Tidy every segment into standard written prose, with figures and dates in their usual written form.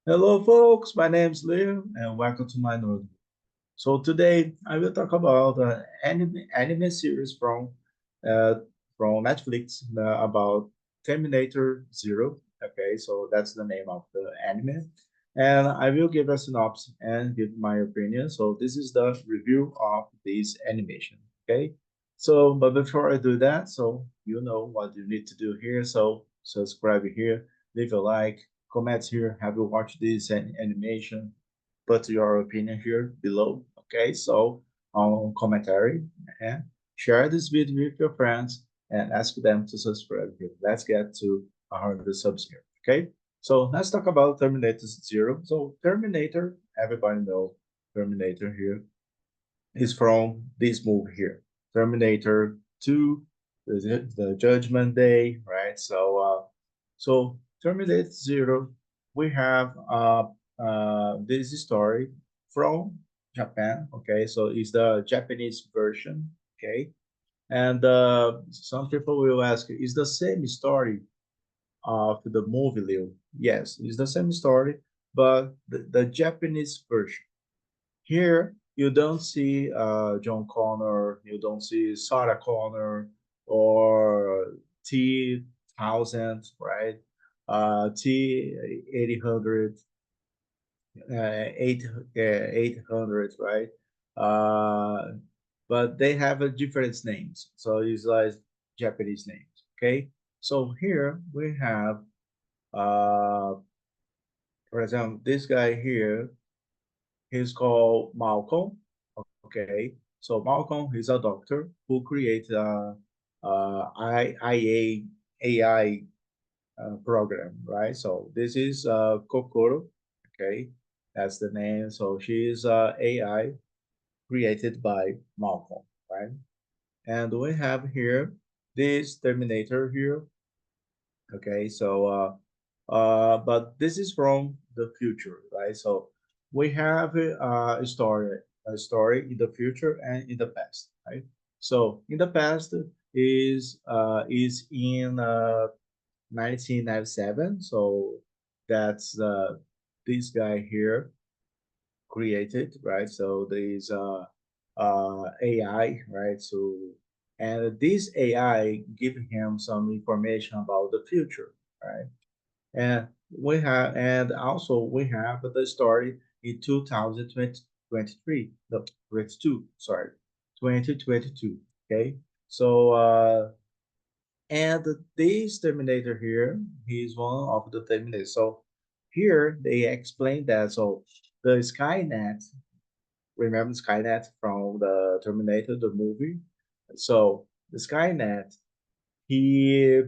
Hello, folks. My name is Leo, and welcome to my notebook. So today I will talk about anime series uh, from Netflix about Terminator Zero. Okay, so that's the name of the anime, and I will give a synopsis and give my opinion. So this is the review of this animation. Okay, so but before I do that, so you know what you need to do here. So subscribe here, leave a like, comment here. Have you watched this animation? Put your opinion here below. Okay, so on commentary and share this video with your friends and ask them to subscribe here. Let's get to 100 subs here. Okay, so let's talk about Terminator Zero. So Terminator, everybody know Terminator here is from this movie here, Terminator 2, the Judgment Day, right? So Terminator Zero, we have this story from Japan. Okay, so it's the Japanese version. Okay, and some people will ask, is the same story of the movie, Leo? Yes, it's the same story, but the Japanese version. Here, you don't see John Connor, you don't see Sarah Connor or T1000, right? T 800, right? Uh, but they have a different names, so it's like Japanese names. Okay, so here we have, uh, for example, this guy here. He's called Malcolm. Okay, so Malcolm is a doctor who created IA AI program, right? So this is Kokoro. Okay, that's the name. So she is AI created by Malcolm, right? And we have here this Terminator here. Okay, so but this is from the future, right? So we have a story in the future and in the past, right? So in the past is in 1997. So that's this guy here created, right? So there is AI, right? So and this AI give him some information about the future, right? And and also we have the story in 2023, no, 22, sorry, 2022. Okay, so and this Terminator here, he's one of the Terminators. So here they explain that the Skynet, remember Skynet from the Terminator, the movie. So the Skynet, he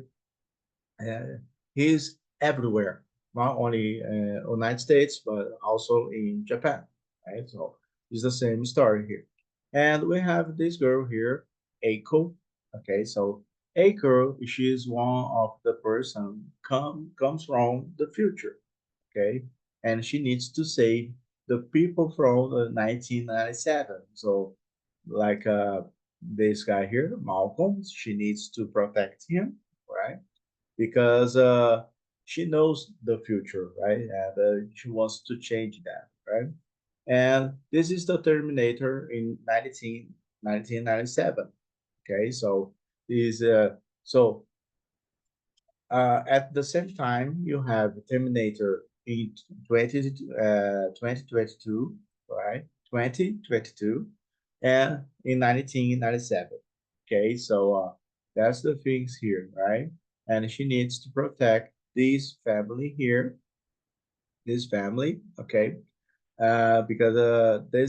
uh, he's everywhere, not only United States but also in Japan, right? So it's the same story here, and we have this girl here, Eiko. Okay, so Eiko, she is one of the person comes from the future. Okay, and she needs to save the people from the 1997. So like this guy here, Malcolm, she needs to protect him, right? Because she knows the future, right? And she wants to change that, right? And this is the Terminator in 1997. Okay, so is at the same time you have Terminator in 2022, right? 2022, and in 1997. Okay, so that's the things here, right? And she needs to protect this family here, this family, okay? Because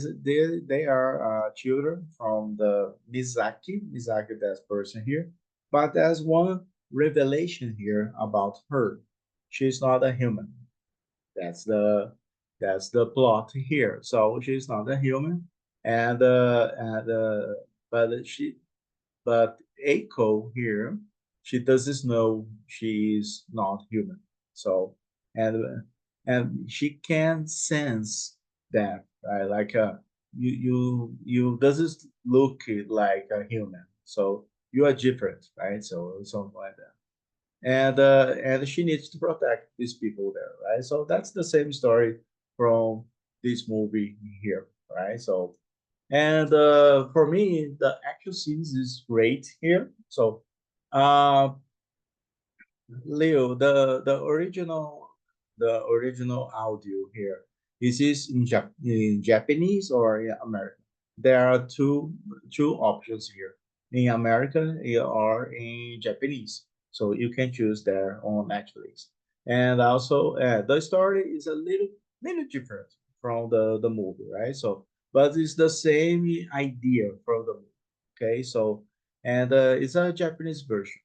they are children from the Mizaki, that person here. But there's one revelation here about her. She's not a human. That's the plot here. So she's not a human, and but but Eiko here, she doesn't know she's not human. So and and she can sense that, right? Like you doesn't look like a human. So you are different, right? So something like that. and she needs to protect these people there, right? So that's the same story from this movie here, right? So and for me, the action scenes is great here. So uh, Leo, the original audio here. Is this in Japanese or in American? There are two options here. In American or in Japanese. So you can choose there on Netflix. And also the story is a little different from the movie, right? So but it's the same idea from the movie. Okay, so and it's a Japanese version,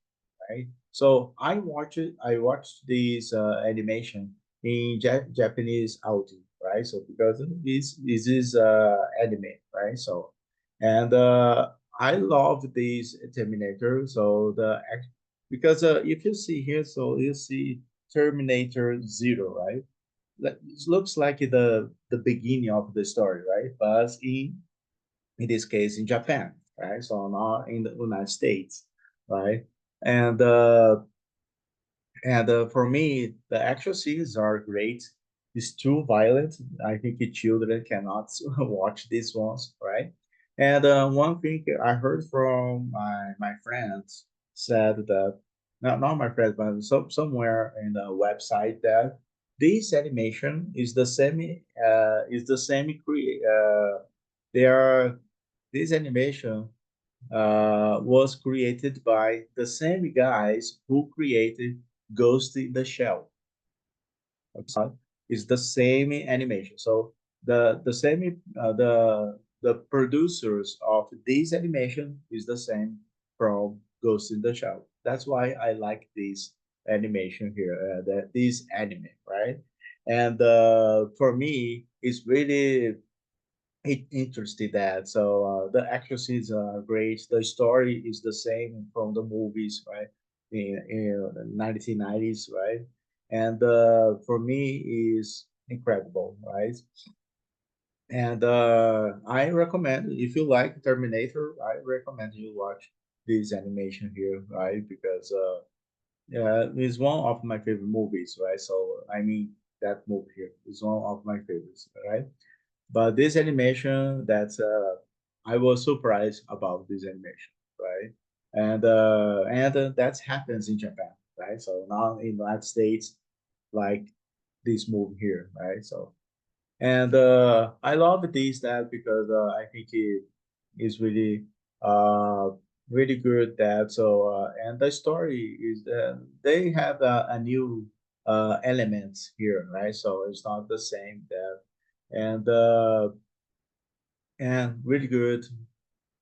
right? So I watched this animation in Japanese audio, right? So because this is anime, right? So and I love this Terminator. So because if you see here, so you see Terminator Zero, right? It looks like the beginning of the story, right? But in this case in Japan, right? So not in the United States, right? And for me, the action scenes are great. It's too violent. I think the children cannot watch these ones, right? And one thing I heard from my friends said that not my friends, but somewhere in the website that this animation they are this animation was created by the same guys who created Ghost in the Shell. Okay, it's the same animation. So the producers of this animation is the same from Ghost in the Shell. That's why I like this animation here, this anime, right? And for me, it's really interested that. So the actresses are great. The story is the same from the movies, right? In the 1990s, right? And for me is incredible, right? And I recommend if you like Terminator, I recommend you watch this animation here, right? Because yeah, it's one of my favorite movies, right? So I mean that movie here is one of my favorites, right? But this animation, that's I was surprised about this animation, right? And that happens in Japan, right? So not in the United States, like this movie here, right? So and I love this that because I think it is uh, really good that and the story is they have a new elements here, right? So it's not the same that and really good.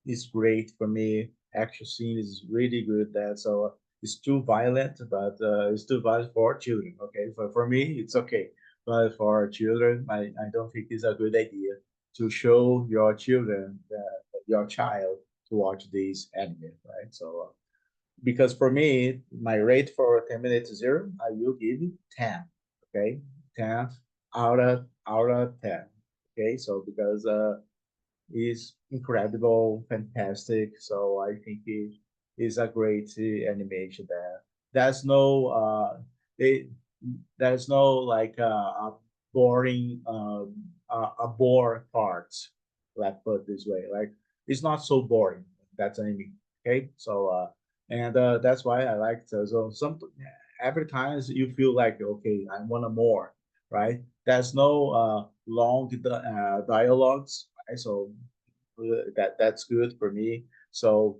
It's great for me. Action scene is really good. That so it's too violent, but it's too violent for children. Okay, for me it's okay, but for children, I don't think it's a good idea to show your children your child to watch these anime, right? So because for me, my rate for Terminator Zero, I will give it 10. Okay, 10 out of 10. Okay, so because is incredible, fantastic. So I think it is a great animation there. There's no it, there's no like a boring a bore parts. Let's put it this way. Like it's not so boring. That's what I mean. Okay, so and that's why I like it. So some every time you feel like okay, I want a more, right? There's no long dialogues, right? So that's good for me. So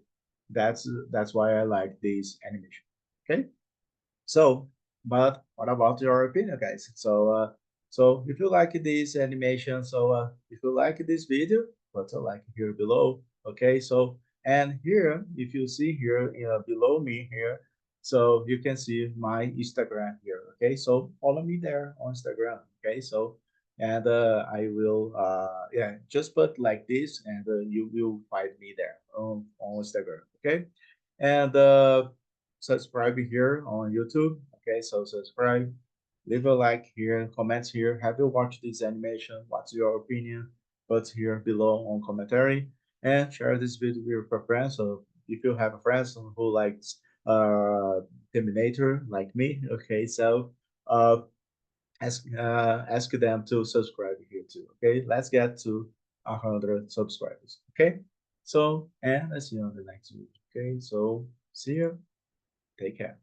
that's why I like this animation. Okay. So, but what about your opinion, guys? So if you like this animation, so if you like this video, put a like here below. Okay. So, and here, if you see here, below me here, so you can see my Instagram here. Okay. So follow me there on Instagram. Okay. So, and I will, yeah, just put like this, and you will find me there on Instagram. Okay. And subscribe here on YouTube. Okay, so subscribe, leave a like here, comments here. Have you watched this animation? What's your opinion? Put here below on commentary and share this video with your friends. So if you have a friend who likes Terminator like me. Okay, so uh, ask them to subscribe here too. Okay, let's get to 100 subscribers. Okay, so and I see you on the next video. Okay, so see you. Take care.